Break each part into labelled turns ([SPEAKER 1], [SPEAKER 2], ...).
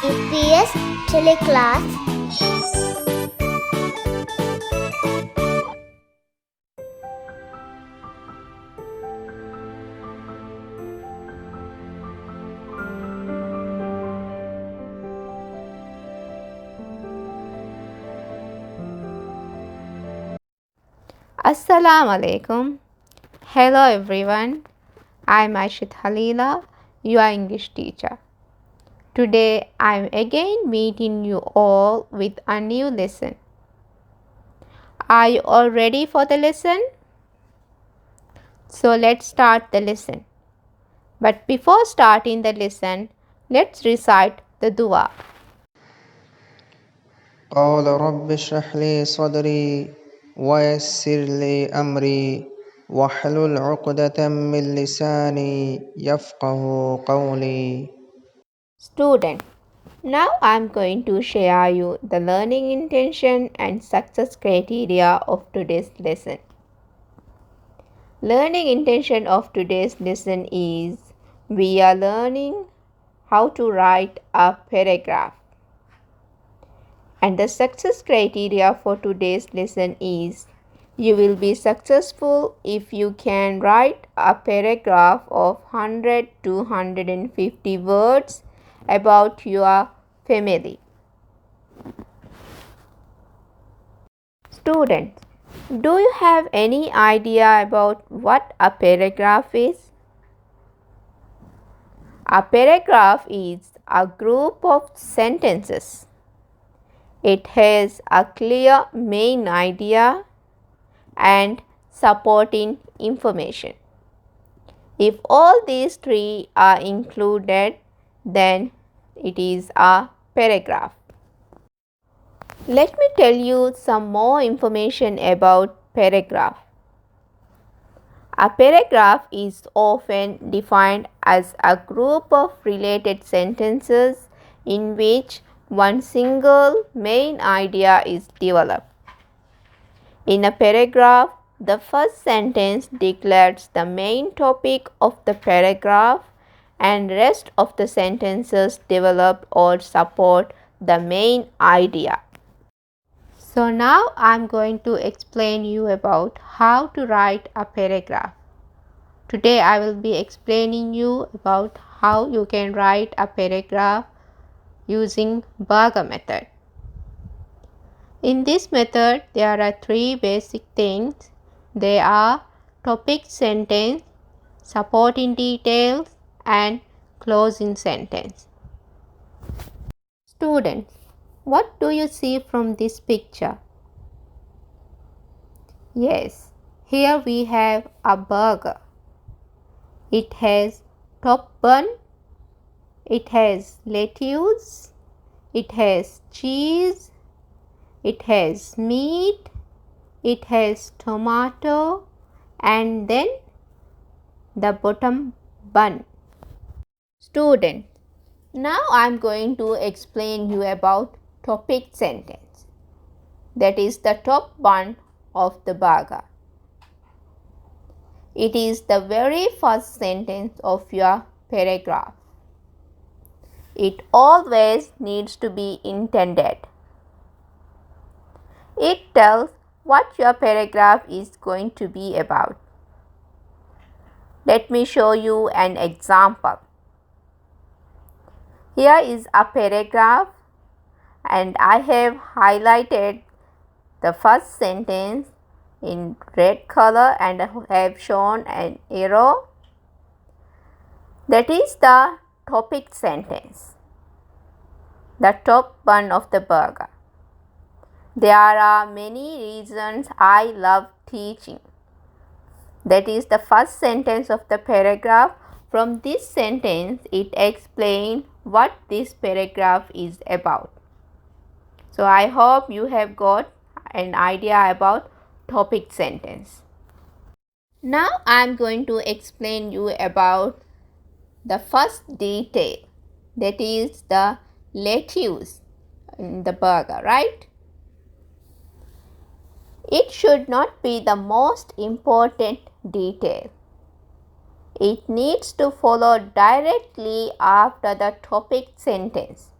[SPEAKER 1] EPS Teleclass.
[SPEAKER 2] Assalamu alaikum. Hello everyone. I'm Aishit Halila, your English teacher. Today I'm again meeting you all with a new lesson. Are you all ready for the lesson? So let's start the lesson. But before starting the lesson, let's recite the dua.
[SPEAKER 3] قال رب اشرح لي صدري ويسر لي أمري واحلل عقدة من لساني يفقه قولي.
[SPEAKER 2] Student, now I'm going to share you the learning intention and success criteria of today's lesson. Learning intention of today's lesson is we are learning how to write a paragraph. And the success criteria for today's lesson is you will be successful if you can write a paragraph of 100 to 150 words about your family. Students, do you have any idea about what a paragraph is? A paragraph is a group of sentences. It has a clear main idea and supporting information. If all these three are included, then it is a paragraph. Let me tell you some more information about paragraph. A paragraph is often defined as a group of related sentences in which one single main idea is developed. In a paragraph, the first sentence declares the main topic of the paragraph and rest of the sentences develop or support the main idea. So now I'm going to explain you about how to write a paragraph. Today I will be explaining you about how you can write a paragraph using Berger method. In this method there are three basic things. They are topic sentence, supporting details and closing sentence. Students, what do you see from this picture? Yes, here we have a burger. It has top bun, it has lettuce, it has cheese, it has meat, it has tomato, and then the bottom bun. Student, now I am going to explain you about topic sentence. That is the top bun of the burger. It is the very first sentence of your paragraph. It always needs to be intended. It tells what your paragraph is going to be about. Let me show you an example. Here is a paragraph and I have highlighted the first sentence in red color and I have shown an arrow. That is the topic sentence, the top bun of the burger. There are many reasons I love teaching. That is the first sentence of the paragraph. From this sentence, it explains what this paragraph is about. So I hope you have got an idea about topic sentence. Now I am going to explain you about the first detail. That is the lettuce in the burger, right? It should not be the most important detail. It needs to follow directly after the topic sentence.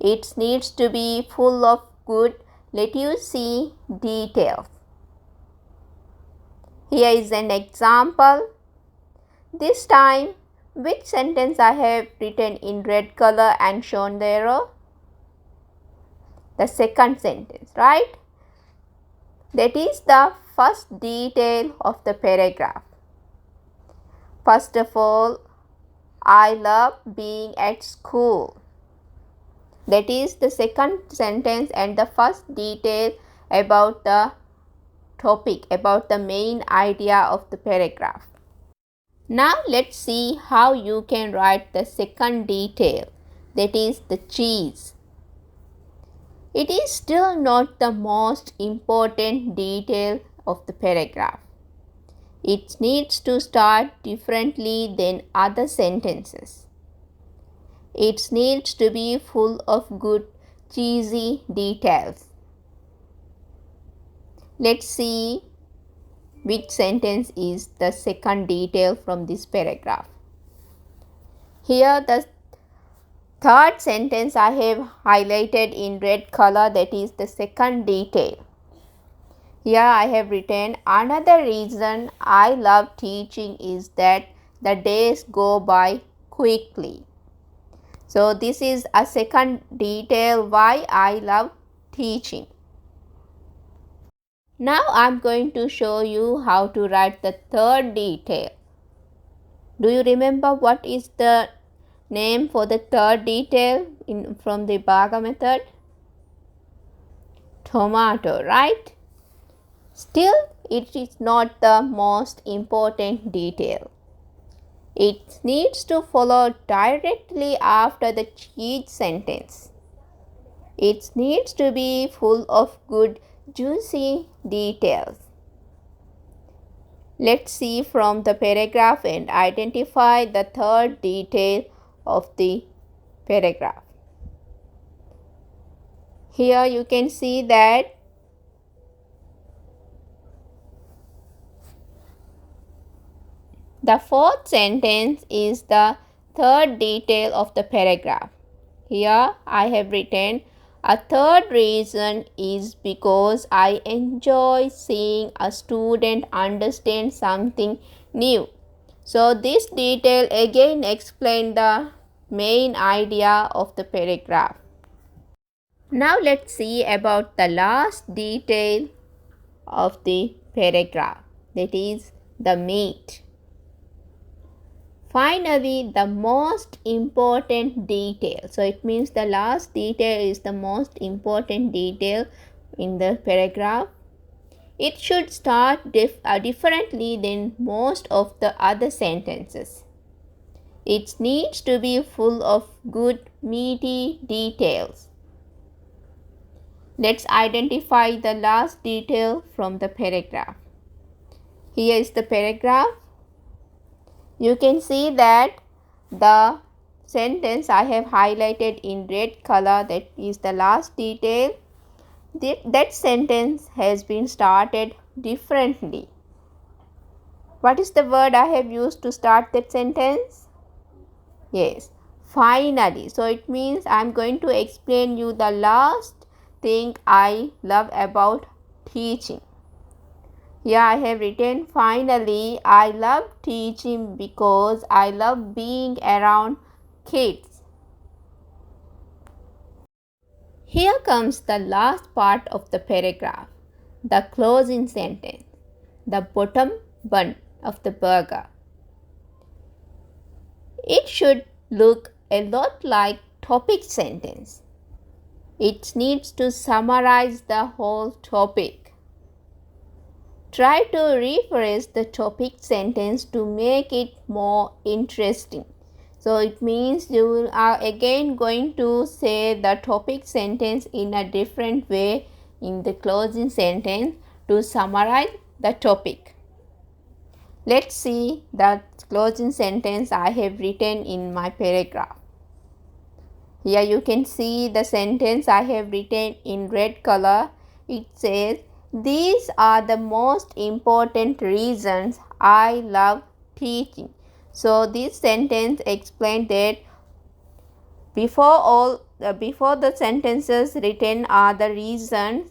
[SPEAKER 2] It needs to be full of good. Let you see details. Here is an example. This time, which sentence I have written in red color and shown the arrow? The second sentence, right? That is the first detail of the paragraph. First of all, I love being at school. That is the second sentence and the first detail about the topic, about the main idea of the paragraph. Now let's see how you can write the second detail, that is the cheese. It is still not the most important detail of the paragraph. It needs to start differently than other sentences. It needs to be full of good, cheesy details. Let's see which sentence is the second detail from this paragraph. Here the third sentence I have highlighted in red color, that is the second detail. Here I have written, another reason I love teaching is that the days go by quickly. So this is a second detail why I love teaching. Now I am going to show you how to write the third detail. Do you remember what is the name for the third detail from the Bhaga method? Tomato, right? Still, it is not the most important detail. It needs to follow directly after the cheese sentence. It needs to be full of good, juicy details. Let's see from the paragraph and identify the third detail of the paragraph. Here you can see that the fourth sentence is the third detail of the paragraph. Here I have written, a third reason is because I enjoy seeing a student understand something new. So this detail again explains the main idea of the paragraph. Now let's see about the last detail of the paragraph, that is the meat. Finally, the most important detail. So it means the last detail is the most important detail in the paragraph. It should start differently than most of the other sentences. It needs to be full of good, meaty details. Let's identify the last detail from the paragraph. Here is the paragraph. You can see that the sentence I have highlighted in red color, that is the last detail, that sentence has been started differently. What is the word I have used to start that sentence? Yes, finally. So it means I am going to explain you the last thing I love about teaching. Here I have written, finally, I love teaching because I love being around kids. Here comes the last part of the paragraph, the closing sentence, the bottom bun of the burger. It should look a lot like topic sentence. It needs to summarize the whole topic. Try to rephrase the topic sentence to make it more interesting. So it means you are again going to say the topic sentence in a different way in the closing sentence to summarize the topic. Let's see the closing sentence I have written in my paragraph. Here you can see the sentence I have written in red color. It says, these are the most important reasons I love teaching. So this sentence explains that before all before the sentences written are the reasons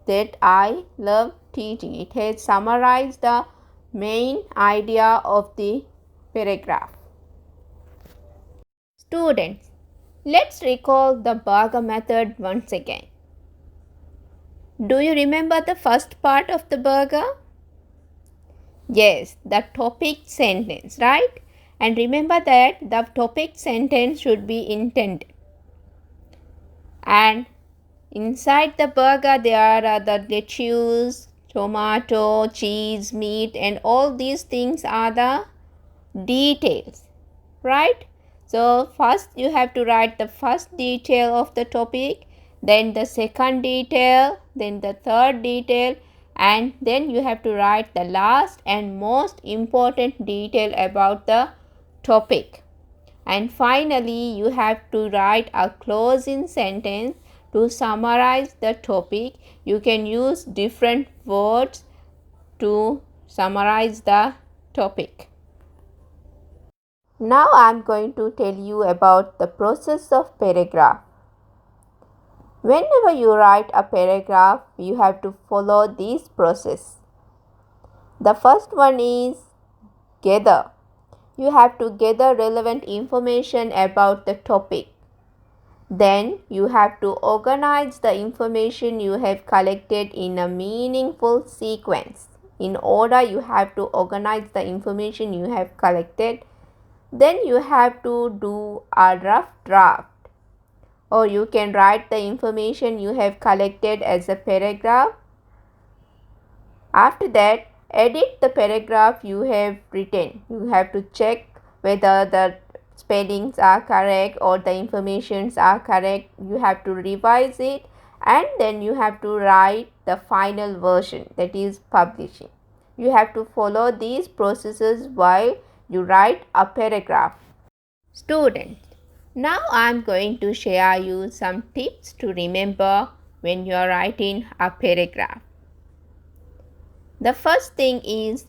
[SPEAKER 2] that I love teaching. It has summarized the main idea of the paragraph. Students, let's recall the Bhaga method once again. Do you remember the first part of the Bhaga? Yes, the topic sentence, right? And remember that the topic sentence should be intended. And inside the Bhaga there are the lettuce, tomato, cheese, meat, and all these things are the details, right? So first you have to write the first detail of the topic, then the second detail, then the third detail, and then you have to write the last and most important detail about the topic. And finally you have to write a closing sentence to summarize the topic. You can use different words to summarize the topic. Now I am going to tell you about the process of paragraph. Whenever you write a paragraph, you have to follow this process. The first one is gather. You have to gather relevant information about the topic. Then you have to organize the information you have collected in a meaningful sequence. In order, you have to organize the information you have collected. Then you have to do a rough draft, or you can write the information you have collected as a paragraph. After that, edit the paragraph you have written. You have to check whether the spellings are correct or the informations are correct. You have to revise it, and then you have to write the final version, that is publishing. You have to follow these processes while you write a paragraph. Students, now I am going to share you some tips to remember when you are writing a paragraph. The first thing is,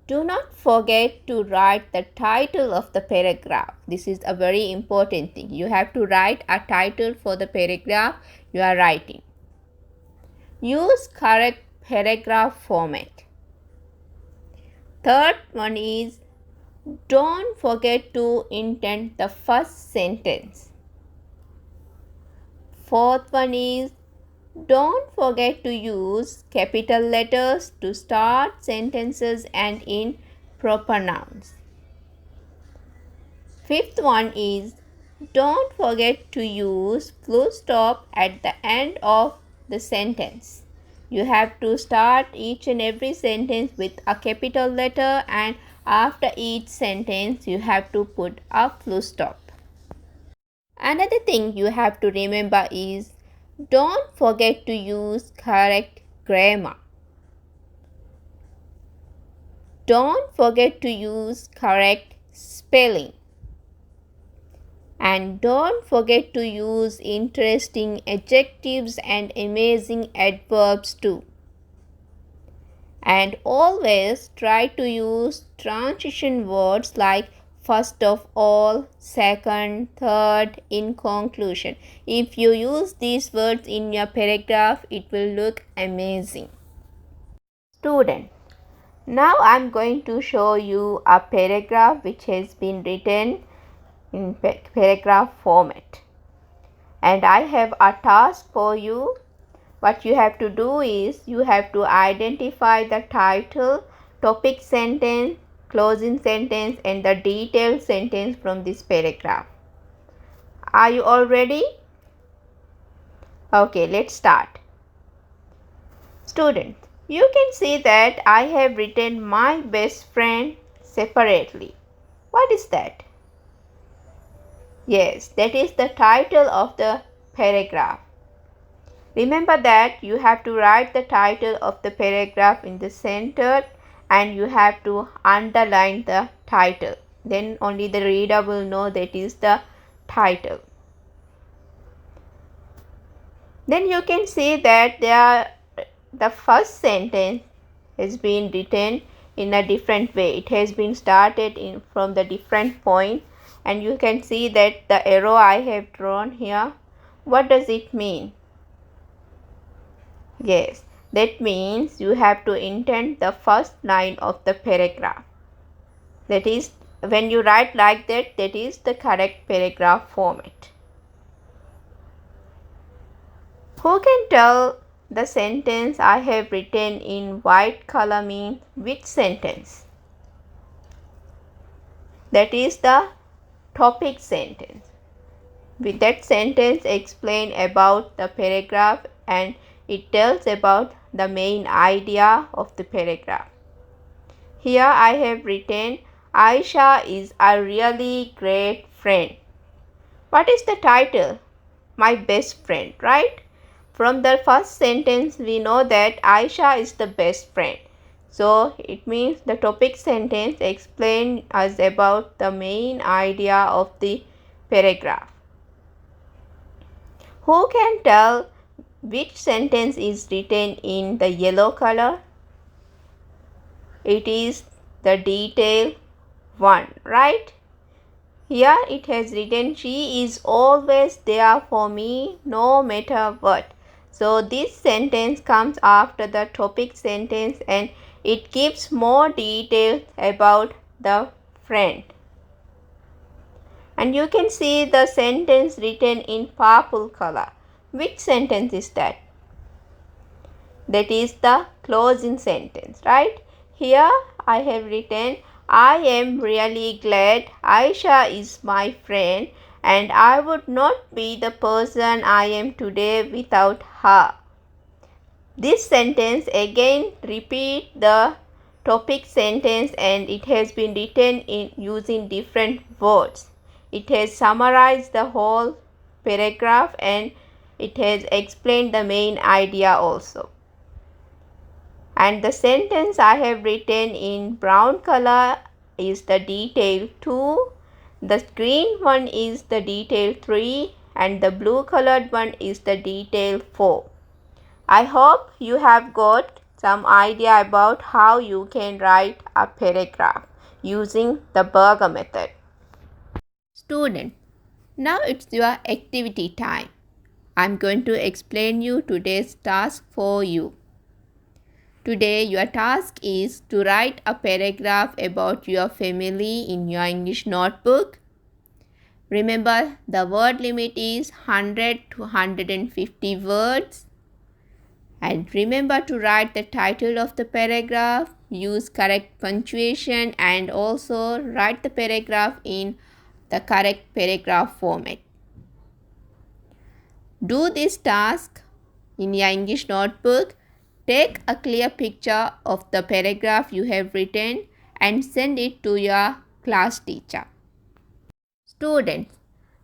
[SPEAKER 2] do not forget to write the title of the paragraph. This is a very important thing. You have to write a title for the paragraph you are writing. Use correct paragraph format. Third one is, don't forget to indent the first sentence. Fourth one is, don't forget to use capital letters to start sentences and in proper nouns. Fifth one is, don't forget to use full stop at the end of the sentence. You have to start each and every sentence with a capital letter, and after each sentence you have to put a full stop. Another thing you have to remember is, don't forget to use correct grammar. Don't forget to use correct spelling. And don't forget to use interesting adjectives and amazing adverbs too. And always try to use transition words like first of all, second, third, in conclusion. If you use these words in your paragraph, it will look amazing. Student, now I am going to show you a paragraph which has been written in paragraph format. And I have a task for you. What you have to do is, you have to identify the title, topic sentence, closing sentence, and the detailed sentence from this paragraph. Are you all ready? Okay, let's start. Students, you can see that I have written my best friend separately. What is that? Yes, that is the title of the paragraph. Remember that you have to write the title of the paragraph in the center, and you have to underline the title. Then only the reader will know that is the title. Then you can see that the first sentence has been written in a different way. It has been started from the different point, and you can see that the arrow I have drawn here What does it mean? Yes, that means you have to indent the first line of the paragraph. That is, when you write like that, that is the correct paragraph format. Who can tell the sentence I have written in white color means which sentence? That is the topic sentence. With that sentence explain about the paragraph and it tells about the main idea of the paragraph. Here I have written Aisha is a really great friend. What is the title? My best friend, right? From the first sentence we know that Aisha is the best friend. So it means the topic sentence explains us about the main idea of the paragraph. Who can tell which sentence is written in the yellow color? It is the detail 1, right? Here it has written she is always there for me no matter what. So this sentence comes after the topic sentence and it gives more details about the friend. And you can see the sentence written in purple color. Which sentence is that? That is the closing sentence, right? Here I have written I am really glad Aisha is my friend and I would not be the person I am today without her. This sentence again repeat the topic sentence and it has been written in using different words. It has summarized the whole paragraph and it has explained the main idea also. And the sentence I have written in brown color is the detail 2, the green one is the detail 3 and the blue colored one is the detail 4. I hope you have got some idea about how you can write a paragraph using the Berger method. Student, now it's your activity time. I'm going to explain you today's task for you. Today your task is to write a paragraph about your family in your English notebook. Remember the word limit is 100 to 150 words. And remember to write the title of the paragraph, use correct punctuation and also write the paragraph in the correct paragraph format. Do this task in your English notebook. Take a clear picture of the paragraph you have written and send it to your class teacher. Students,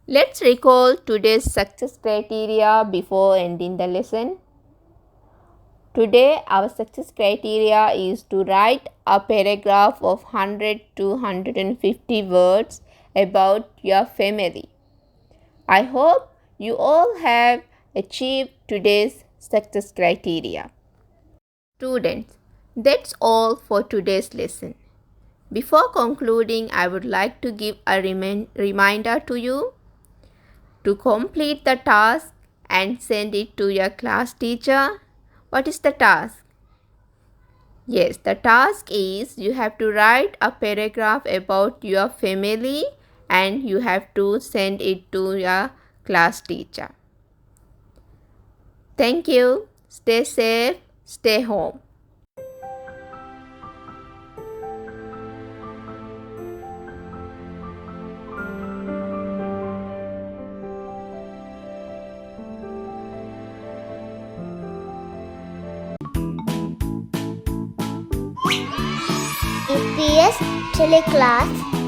[SPEAKER 2] let's recall today's success criteria before ending the lesson. Today our success criteria is to write a paragraph of 100 to 150 words about your family. I hope you all have achieved today's success criteria. Students, that's all for today's lesson. Before concluding, I would like to give a reminder to you to complete the task and send it to your class teacher. What is the task? Yes, the task is you have to write a paragraph about your family and you have to send it to your class teacher. Thank you. Stay safe. Stay home.
[SPEAKER 1] EPS Teleclass